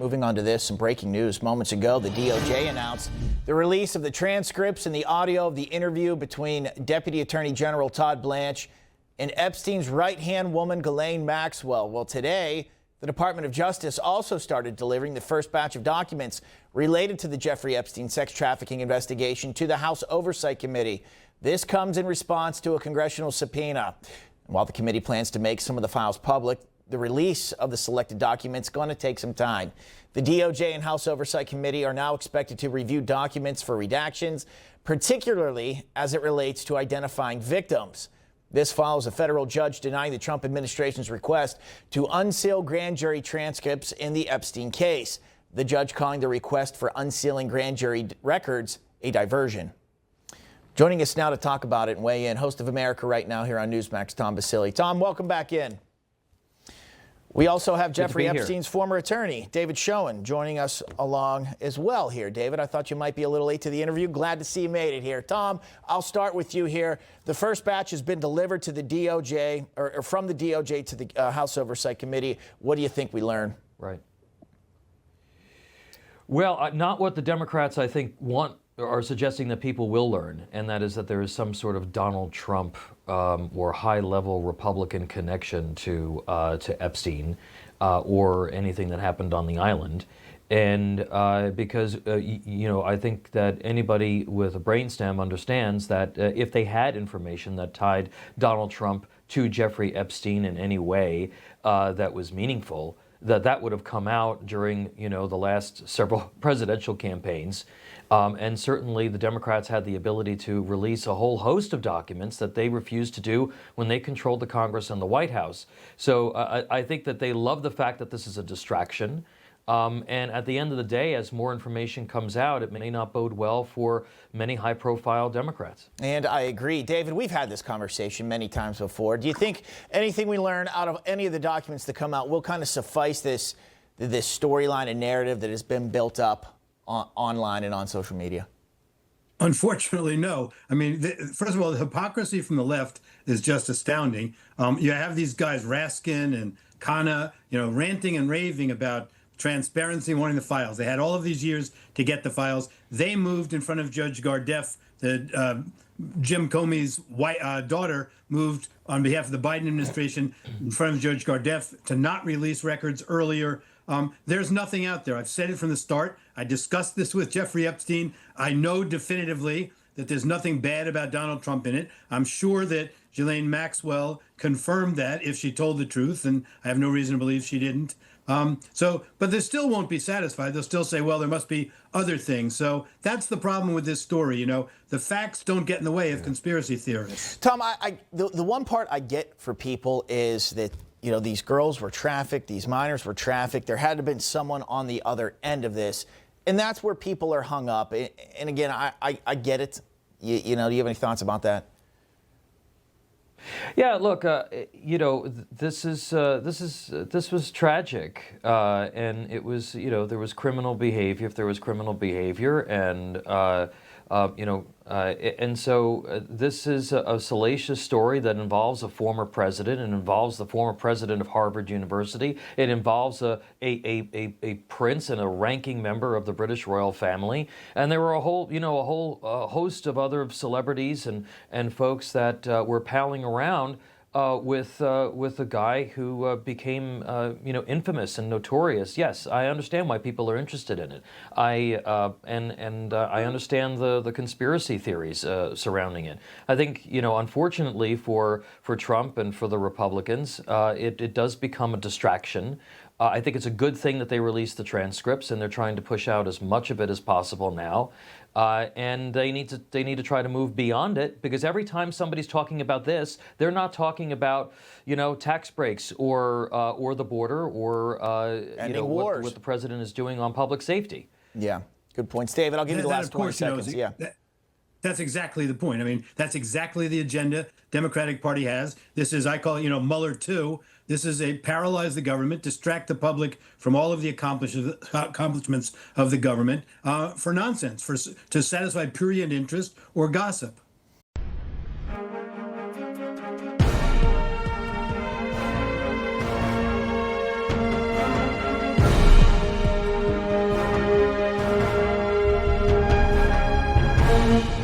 Moving on to this, some breaking news. Moments ago, the DOJ announced the release of the transcripts and the audio of the interview between Deputy Attorney General Todd Blanche and Epstein's right-hand woman, Ghislaine Maxwell. Well, today, the Department of Justice also started delivering the first batch of documents related to the Jeffrey Epstein sex trafficking investigation to the House Oversight Committee. This comes in response to a congressional subpoena. And while the committee plans to make some of the files public, the release of the selected documents is going to take some time. The DOJ and House Oversight Committee are now expected to review documents for redactions, particularly as it relates to identifying victims. This follows a federal judge denying the Trump administration's request to unseal grand jury transcripts in the Epstein case. The judge calling the request for unsealing grand jury records a diversion. Joining us now to talk about it and weigh in, host of America Right Now here on Newsmax, Tom Basile. Tom, welcome back in. We also have Jeffrey Epstein's former attorney, David Schoen, joining us along as well here. David, I thought you might be a little late to the interview. Glad to see you made it here. Tom, I'll start with you here. The first batch has been delivered to the DOJ, or from the DOJ to the House Oversight Committee. What do you think we learn? Right. Well, not what the Democrats, I think, want are suggesting that people will learn, and that is that there is some sort of Donald Trump or high-level Republican connection to Epstein or anything that happened on the island. And because, I think that anybody with a brainstem understands that if they had information that tied Donald Trump to Jeffrey Epstein in any way that was meaningful, that would have come out during, the last several presidential campaigns. And certainly the Democrats had the ability to release a whole host of documents that they refused to do when they controlled the Congress and the White House. So I think that they love the fact that this is a distraction. And at the end of the day, as more information comes out, it may not bode well for many high-profile Democrats. And I agree. David, we've had this conversation many times before. Do you think anything we learn out of any of the documents that come out will kind of suffice this storyline and narrative that has been built up online and on social media? Unfortunately, no. I mean, first of all, the hypocrisy from the left is just astounding. You have these guys, Raskin and Khanna, ranting and raving about transparency, wanting the files. They had all of these years to get the files. They moved in front of Judge Gardef. Jim Comey's daughter moved on behalf of the Biden administration in front of Judge Gardef to not release records earlier. There's nothing out there. I've said it from the start. I discussed this with Jeffrey Epstein. I know definitively that there's nothing bad about Donald Trump in it. I'm sure that Ghislaine Maxwell confirmed that if she told the truth, and I have no reason to believe she didn't. But they still won't be satisfied. They'll still say, well, there must be other things. So that's the problem with this story. The facts don't get in the way of conspiracy theorists. Tom, the one part I get for people is that, these girls were trafficked, these minors were trafficked. There had to have been someone on the other end of this. And that's where people are hung up. And again, I get it. Do you have any thoughts about that? Yeah, look, this was tragic, and it was, there was criminal behavior. If there was criminal behavior, and so this is a salacious story that involves a former president. It involves the former president of Harvard University. It involves a prince and a ranking member of the British royal family. And there were a whole host of other celebrities and folks that were palling around with a guy who became infamous and notorious. Yes, I understand why people are interested in it. I understand the conspiracy theories surrounding it. I think unfortunately for Trump and for the Republicans, it does become a distraction. I think it's a good thing that they released the transcripts, and they're trying to push out as much of it as possible now. And they need to try to move beyond it, because every time somebody's talking about this, they're not talking about tax breaks or the border or what the president is doing on public safety. Yeah, good points, David. I'll give you the last 20 seconds. That's exactly the point. I mean, that's exactly the agenda Democratic Party has. This is, I call it, Mueller 2. This is a paralyze the government, distract the public from all of the accomplishments of the government for nonsense, to satisfy prurient interest or gossip. News.